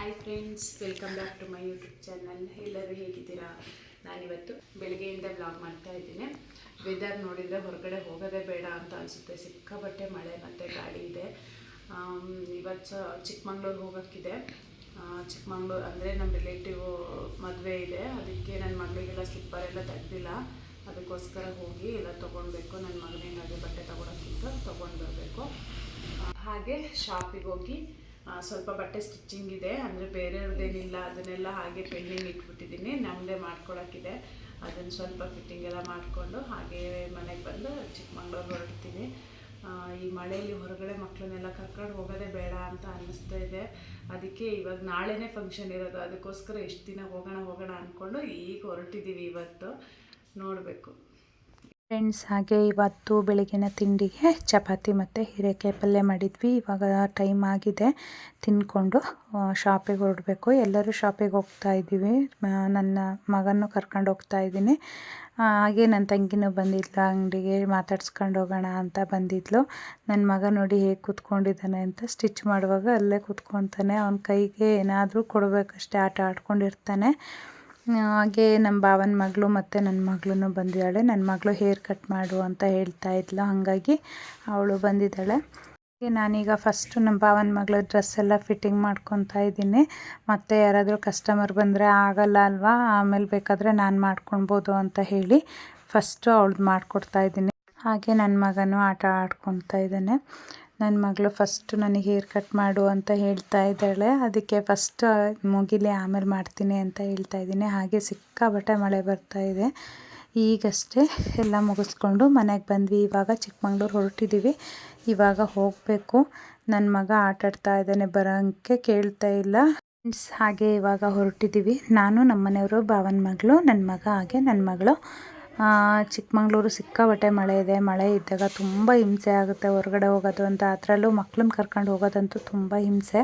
Hi friends, welcome back to my YouTube channel. ಎಲ್ಲರೂ ಹೇಗಿದ್ದೀರಾ? ನಾನಿವತ್ತು ಬೆಳಗ್ಗೆಯಿಂದ ವ್ಲಾಗ್ ಮಾಡ್ತಾ ಇದ್ದೀನಿ. ವೆದರ್ ನೋಡಿದರೆ ಹೊರಗಡೆ ಹೋಗೋದೇ ಬೇಡ ಅಂತ ಅನಿಸುತ್ತೆ. ಸಿಕ್ಕಾಪಟ್ಟೆ ಮಳೆ ಮತ್ತು ಗಾಳಿ ಇದೆ. ಇವತ್ತು ಚಿಕ್ಕಮಂಗ್ಳೂರು ಹೋಗೋಕ್ಕಿದೆ. ಚಿಕ್ಕಮಂಗ್ಳೂರು ಅಂದರೆ ನಮ್ಮ ರಿಲೇಟಿವ್ ಮದುವೆ ಇದೆ. ಅದಕ್ಕೆ ನನ್ನ ಮಗಳಿಗೆಲ್ಲ ಸ್ಲಿಪ್ಪರ್ ಎಲ್ಲ ತೆಗೆದಿಲ್ಲ. ಅದಕ್ಕೋಸ್ಕರ ಹೋಗಿ ಎಲ್ಲ ತೊಗೊಳ್ಬೇಕು. ನನ್ನ ಮಗನಿಗೆ ಅದೇ ಬಟ್ಟೆ ತೊಗೊಳಕ್ಕಿತ್ತು, ತೊಗೊಂಡು ಬರಬೇಕು. ಹಾಗೆ ಶಾಪಿಗೆ ಹೋಗಿ ಸ್ವಲ್ಪ ಬಟ್ಟೆ ಸ್ಟಿಚಿಂಗ್ ಇದೆ, ಅಂದರೆ ಬೇರೆಯವ್ರದ್ದೇನಿಲ್ಲ, ಅದನ್ನೆಲ್ಲ ಹಾಗೆ ಪೆಂಡಿಂಗ್ ಇಟ್ಬಿಟ್ಟಿದ್ದೀನಿ. ನಮ್ಮದೇ ಮಾಡ್ಕೊಳಕ್ಕಿದೆ. ಅದನ್ನು ಸ್ವಲ್ಪ ಫಿಟ್ಟಿಂಗ್ ಎಲ್ಲ ಮಾಡಿಕೊಂಡು ಹಾಗೆ ಮನೆಗೆ ಬಂದು ಚಿಕ್ಕಮಂಗ್ಳೂರು ಹೊರಡ್ತೀನಿ. ಈ ಮಳೆಯಲ್ಲಿ ಹೊರಗಡೆ ಮಕ್ಕಳನ್ನೆಲ್ಲ ಕರ್ಕೊಂಡು ಹೋಗೋದೇ ಬೇಡ ಅಂತ ಅನ್ನಿಸ್ತಾ ಇದೆ. ಅದಕ್ಕೆ ಇವಾಗ ನಾಳೆನೇ ಫಂಕ್ಷನ್ ಇರೋದು. ಅದಕ್ಕೋಸ್ಕರ ಎಷ್ಟು ದಿನ ಹೋಗೋಣ ಅಂದ್ಕೊಂಡು ಈಗ ಹೊರಟಿದ್ದೀವಿ. ಇವತ್ತು ನೋಡಬೇಕು ಫ್ರೆಂಡ್ಸ್. ಹಾಗೆ ಇವತ್ತು ಬೆಳಗಿನ ತಿಂಡಿಗೆ ಚಪಾತಿ ಮತ್ತು ಹೀರೆಕಾಯಿ ಪಲ್ಯ ಮಾಡಿದ್ವಿ. ಇವಾಗ ಟೈಮ್ ಆಗಿದೆ, ತಿಂದ್ಕೊಂಡು ಶಾಪಿಗೆ ಹೊರಡಬೇಕು. ಎಲ್ಲರೂ ಶಾಪಿಗೆ ಹೋಗ್ತಾ ಇದ್ದೀವಿ. ನನ್ನ ಮಗನೂ ಕರ್ಕೊಂಡು ಹೋಗ್ತಾ ಇದ್ದೀನಿ. ಹಾಗೆ ನನ್ನ ತಂಗಿನೂ ಬಂದಿದ್ಲು, ಅಂಗಡಿಗೆ ಮಾತಾಡ್ಸ್ಕೊಂಡು ಹೋಗೋಣ ಅಂತ ಬಂದಿದ್ಲು. ನನ್ನ ಮಗ ನೋಡಿ ಹೇಗೆ ಕೂತ್ಕೊಂಡಿದ್ದಾನೆ ಅಂತ. ಸ್ಟಿಚ್ ಮಾಡುವಾಗ ಅಲ್ಲೇ ಕೂತ್ಕೊತಾನೆ. ಅವನ ಕೈಗೆ ಏನಾದರೂ ಕೊಡಬೇಕಷ್ಟೇ, ಆಟ ಆಡ್ಕೊಂಡಿರ್ತಾನೆ. ಹಾಗೆ ನಮ್ಮ ಭಾವನ ಮಗಳು ಮತ್ತು ನನ್ನ ಮಗಳೂ ಬಂದಿದ್ದಾಳೆ. ನನ್ನ ಮಗಳು ಹೇರ್ ಕಟ್ ಮಾಡು ಅಂತ ಹೇಳ್ತಾ ಇದ್ಲು, ಹಾಗಾಗಿ ಅವಳು ಬಂದಿದ್ದಾಳೆ. ನಾನೀಗ ಫಸ್ಟು ನಮ್ಮ ಭಾವನ ಮಗಳ ಡ್ರೆಸ್ ಎಲ್ಲ ಫಿಟ್ಟಿಂಗ್ ಮಾಡ್ಕೊತಾ ಇದ್ದೀನಿ. ಮತ್ತು ಯಾರಾದರೂ ಕಸ್ಟಮರ್ ಬಂದರೆ ಆಗಲ್ಲ ಅಲ್ವಾ, ಆಮೇಲೆ ಬೇಕಾದರೆ ನಾನು ಮಾಡ್ಕೊಳ್ಬೋದು ಅಂತ ಹೇಳಿ ಫಸ್ಟು ಅವಳದ್ದು ಮಾಡಿಕೊಡ್ತಾ ಇದ್ದೀನಿ. ಹಾಗೆ ನನ್ನ ಮಗನೂ ಆಟ ಆಡ್ಕೊತಾ ಇದ್ದಾನೆ. ನನ್ನ ಮಗಳು ಫಸ್ಟು ನನಗೆ ಹೇರ್ ಕಟ್ ಮಾಡು ಅಂತ ಹೇಳ್ತಾ ಇದ್ದಾಳೆ. ಅದಕ್ಕೆ ಫಸ್ಟ್ ಮುಗಿಲಿ ಆಮೇಲೆ ಮಾಡ್ತೀನಿ ಅಂತ ಹೇಳ್ತಾ ಇದ್ದೀನಿ. ಹಾಗೆ ಸಿಕ್ಕಾಪಟ್ಟೆ ಮಳೆ ಬರ್ತಾ ಇದೆ. ಈಗಷ್ಟೇ ಎಲ್ಲ ಮುಗಿಸ್ಕೊಂಡು ಮನೆಗೆ ಬಂದ್ವಿ. ಇವಾಗ ಚಿಕ್ಕಮಂಗ್ಳೂರು ಹೊರಟಿದ್ದೀವಿ. ಇವಾಗ ಹೋಗಬೇಕು. ನನ್ನ ಮಗ ಆಟಾಡ್ತಾ ಇದ್ದಾನೆ, ಬರೋಂಗೆ ಕೇಳ್ತಾ ಇಲ್ಲ. ಹಾಗೆ ಇವಾಗ ಹೊರಟಿದ್ದೀವಿ. ನಾನು, ನಮ್ಮ ಮನೆಯವರು, ಭಾವನ ಮಗಳು, ನನ್ನ ಮಗ, ಹಾಗೆ ನನ್ನ ಮಗಳು. ಚಿಕ್ಕಮಂಗ್ಳೂರು ಸಿಕ್ಕಾಪಟ್ಟೆ ಮಳೆ ಇದೆ. ಮಳೆ ಇದ್ದಾಗ ತುಂಬ ಹಿಂಸೆ ಆಗುತ್ತೆ ಹೊರಗಡೆ ಹೋಗೋದು ಅಂತ. ಅದರಲ್ಲೂ ಮಕ್ಳನ್ನ ಕರ್ಕೊಂಡು ಹೋಗೋದಂತೂ ತುಂಬ ಹಿಂಸೆ.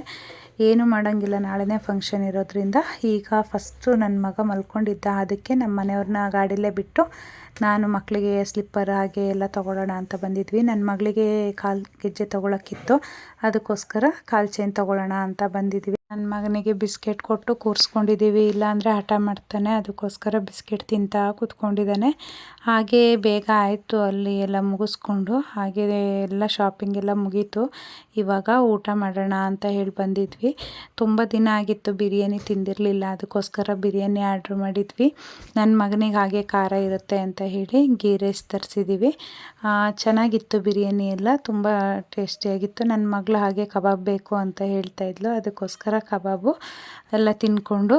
ಏನೂ ಮಾಡೋಂಗಿಲ್ಲ, ನಾಳೆನೇ ಫಂಕ್ಷನ್ ಇರೋದ್ರಿಂದ. ಈಗ ಫಸ್ಟು ನನ್ನ ಮಗ ಮಲ್ಕೊಂಡಿದ್ದ, ಅದಕ್ಕೆ ನಮ್ಮ ಮನೆಯವ್ರನ್ನ ಗಾಡಿಲೇ ಬಿಟ್ಟು ನಾನು ಮಕ್ಕಳಿಗೆ ಸ್ಲಿಪ್ಪರ್ ಹಾಗೆ ಎಲ್ಲ ತೊಗೊಳ್ಳೋಣ ಅಂತ ಬಂದಿದ್ವಿ. ನನ್ನ ಮಗಳಿಗೆ ಕಾಲು ಗೆಜ್ಜೆ ತೊಗೊಳಕ್ಕಿತ್ತು, ಅದಕ್ಕೋಸ್ಕರ ಕಾಲು ಚೈನ್ ತೊಗೊಳ್ಳೋಣ ಅಂತ ಬಂದಿದ್ವಿ. ನನ್ನ ಮಗನಿಗೆ ಬಿಸ್ಕೆಟ್ ಕೊಟ್ಟು ಕೂರಿಸ್ಕೊಂಡಿದ್ದೀವಿ, ಇಲ್ಲಾಂದರೆ ಹಠ ಮಾಡ್ತಾನೆ. ಅದಕ್ಕೋಸ್ಕರ ಬಿಸ್ಕೆಟ್ ತಿಂತಾ ಕೂತ್ಕೊಂಡಿದ್ದಾನೆ. ಹಾಗೆ ಬೇಗ ಆಯಿತು ಅಲ್ಲಿ ಎಲ್ಲ ಮುಗಿಸ್ಕೊಂಡು. ಹಾಗೆ ಎಲ್ಲ ಶಾಪಿಂಗ್ ಎಲ್ಲ ಮುಗೀತು. ಇವಾಗ ಊಟ ಮಾಡೋಣ ಅಂತ ಹೇಳಿ ಬಂದಿದ್ವಿ. ತುಂಬ ದಿನ ಆಗಿತ್ತು ಬಿರಿಯಾನಿ ತಿಂದಿರಲಿಲ್ಲ, ಅದಕ್ಕೋಸ್ಕರ ಬಿರಿಯಾನಿ ಆರ್ಡ್ರ್ ಮಾಡಿದ್ವಿ. ನನ್ನ ಮಗನಿಗೆ ಹಾಗೆ ಖಾರ ಇರುತ್ತೆ ಅಂತ ಹೇಳಿ ಗೀ ರೈಸ್ ತರಿಸಿದ್ದೀವಿ. ಚೆನ್ನಾಗಿತ್ತು ಬಿರಿಯಾನಿ ಎಲ್ಲ, ತುಂಬ ಟೇಸ್ಟಿಯಾಗಿತ್ತು. ನನ್ನ ಮಗಳು ಹಾಗೆ ಕಬಾಬ್ ಬೇಕು ಅಂತ ಹೇಳ್ತಾ ಇದ್ಲು, ಅದಕ್ಕೋಸ್ಕರ ಕಬಾಬು ಎಲ್ಲ ತಿಂದ್ಕೊಂಡು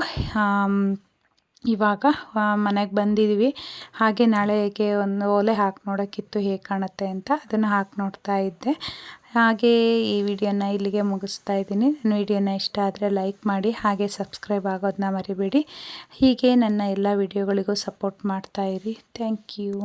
ಇವಾಗ ಮನೆಗೆ ಬಂದಿದ್ದೀವಿ. ಹಾಗೆ ನಾಳೆಗೆ ಒಂದು ಓಲೆ ಹಾಕಿ ನೋಡೋಕ್ಕಿತ್ತು ಹೇಗೆ ಕಾಣುತ್ತೆ ಅಂತ, ಅದನ್ನು ಹಾಕಿ ನೋಡ್ತಾ ಇದ್ದೆ. ಹಾಗೆ ಈ ವಿಡಿಯೋನ ಇಲ್ಲಿಗೆ ಮುಗಿಸ್ತಾ ಇದ್ದೀನಿ. ನನ್ನ ವಿಡಿಯೋನ ಇಷ್ಟ ಆದರೆ ಲೈಕ್ ಮಾಡಿ, ಹಾಗೆ ಸಬ್ಸ್ಕ್ರೈಬ್ ಆಗೋದನ್ನ ಮರಿಬೇಡಿ. ಹೀಗೆ ನನ್ನ ಎಲ್ಲ ವಿಡಿಯೋಗಳಿಗೂ ಸಪೋರ್ಟ್ ಮಾಡ್ತಾಯಿರಿ. Thank you.